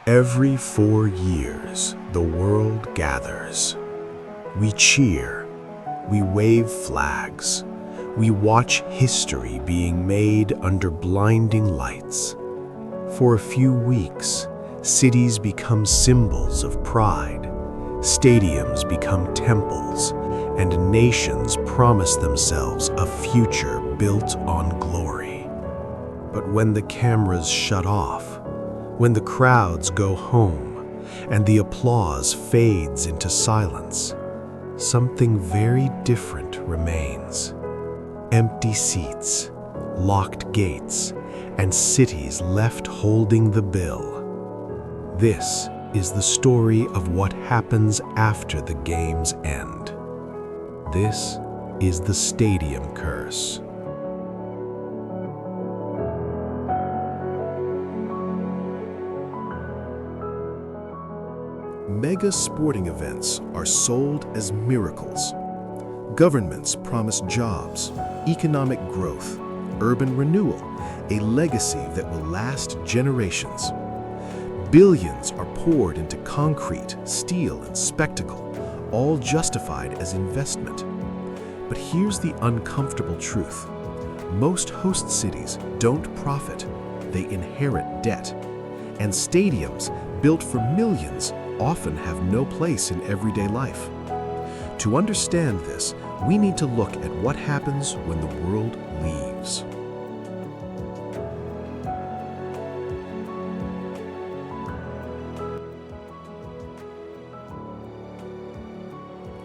Every 4 years, the world gathers. We cheer, we wave flags, we watch history being made under blinding lights. For a few weeks, cities become symbols of pride, stadiums become temples, and nations promise themselves a future built on glory. But when the cameras shut off, when the crowds go home, and the applause fades into silence, something very different remains. Empty seats, locked gates, and cities left holding the bill. This is the story of what happens after the games end. This is the stadium curse. Mega sporting events are sold as miracles. Governments promise jobs, economic growth, urban renewal, a legacy that will last generations. Billions are poured into concrete, steel, and spectacle, all justified as investment. But here's the uncomfortable truth. Most host cities don't profit, they inherit debt. And stadiums built for millions often have no place in everyday life. To understand this, we need to look at what happens when the world leaves.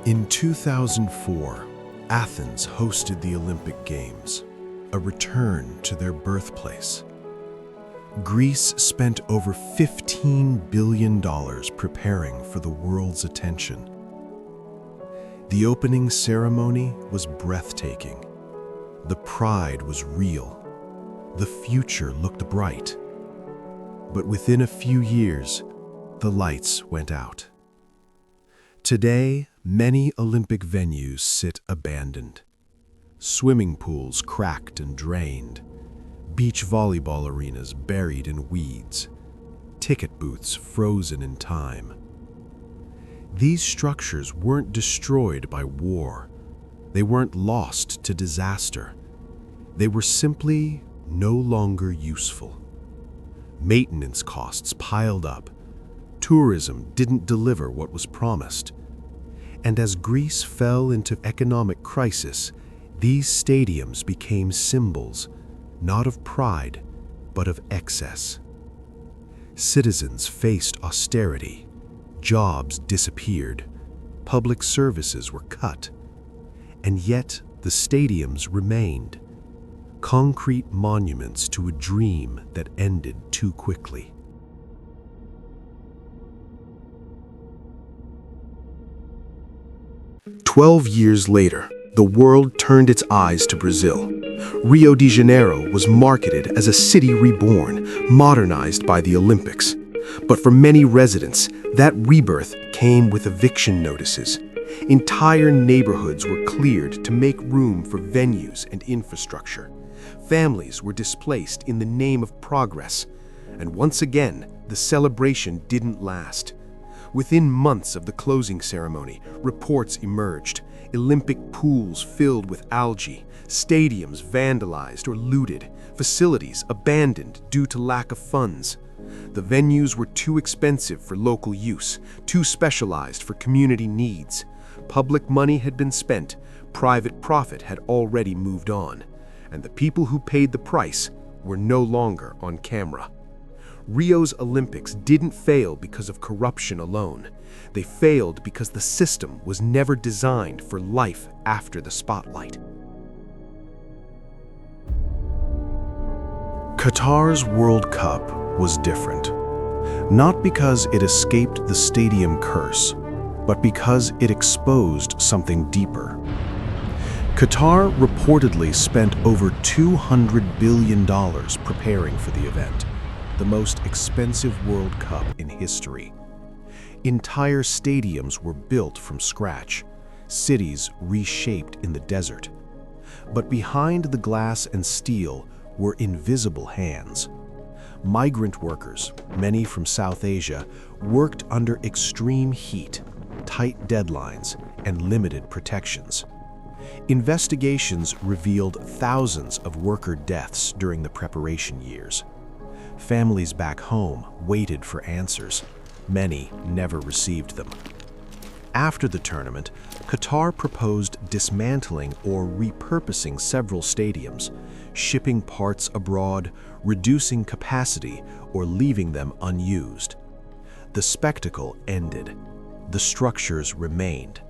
In 2004, Athens hosted the Olympic Games, a return to their birthplace. Greece spent over $15 billion preparing for the world's attention. The opening ceremony was breathtaking. The pride was real. The future looked bright. But within a few years, the lights went out. Today, many Olympic venues sit abandoned. Swimming pools cracked and drained. Beach volleyball arenas buried in weeds, ticket booths frozen in time. These structures weren't destroyed by war. They weren't lost to disaster. They were simply no longer useful. Maintenance costs piled up. Tourism didn't deliver what was promised. And as Greece fell into economic crisis, these stadiums became symbols not of pride, but of excess. Citizens faced austerity, jobs disappeared, public services were cut, and yet the stadiums remained, concrete monuments to a dream that ended too quickly. "12 years later, the world turned its eyes to Brazil. Rio de Janeiro was marketed as a city reborn, modernized by the Olympics. But for many residents, that rebirth came with eviction notices. Entire neighborhoods were cleared to make room for venues and infrastructure. Families were displaced in the name of progress. And once again, the celebration didn't last. Within months of the closing ceremony, reports emerged. Olympic pools filled with algae, stadiums vandalized or looted, facilities abandoned due to lack of funds. The venues were too expensive for local use, too specialized for community needs. Public money had been spent, private profit had already moved on, and the people who paid the price were no longer on camera. Rio's Olympics didn't fail because of corruption alone. They failed because the system was never designed for life after the spotlight. Qatar's World Cup was different. Not because it escaped the stadium curse, but because it exposed something deeper. Qatar reportedly spent over $200 billion preparing for the event, the most expensive World Cup in history. Entire stadiums were built from scratch, cities reshaped in the desert. But behind the glass and steel were invisible hands. Migrant workers, many from South Asia, worked under extreme heat, tight deadlines, and limited protections. Investigations revealed thousands of worker deaths during the preparation years. Families back home waited for answers. Many never received them. After the tournament, Qatar proposed dismantling or repurposing several stadiums, shipping parts abroad, reducing capacity, or leaving them unused. The spectacle ended. The structures remained,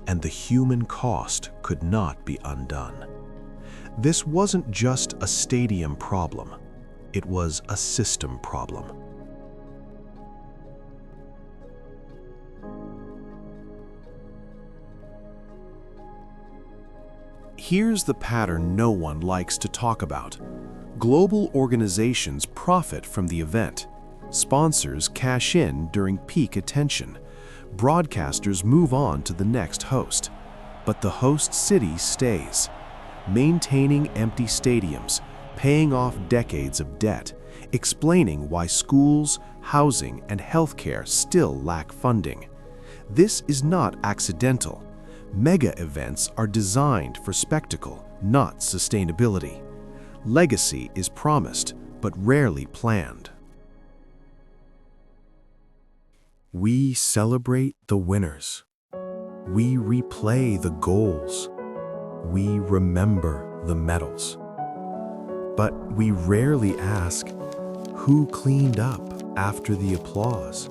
and the human cost could not be undone. This wasn't just a stadium problem. It was a system problem. Here's the pattern no one likes to talk about. Global organizations profit from the event. Sponsors cash in during peak attention. Broadcasters move on to the next host. But the host city stays, maintaining empty stadiums, paying off decades of debt, explaining why schools, housing, and healthcare still lack funding. This is not accidental. Mega events are designed for spectacle, not sustainability. Legacy is promised, but rarely planned. We celebrate the winners. We replay the goals. We remember the medals. But we rarely ask, who cleaned up after the applause?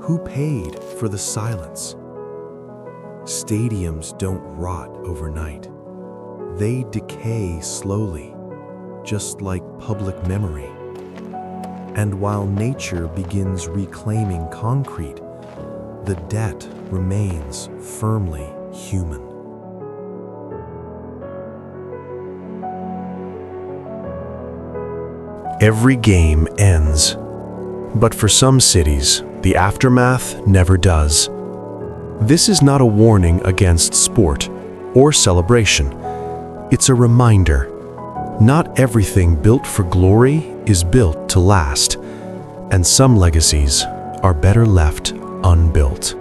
Who paid for the silence? Stadiums don't rot overnight. They decay slowly, just like public memory. And while nature begins reclaiming concrete, the debt remains firmly human. Every game ends, but for some cities, the aftermath never does. This is not a warning against sport or celebration. It's a reminder. Not everything built for glory is built to last, and some legacies are better left unbuilt.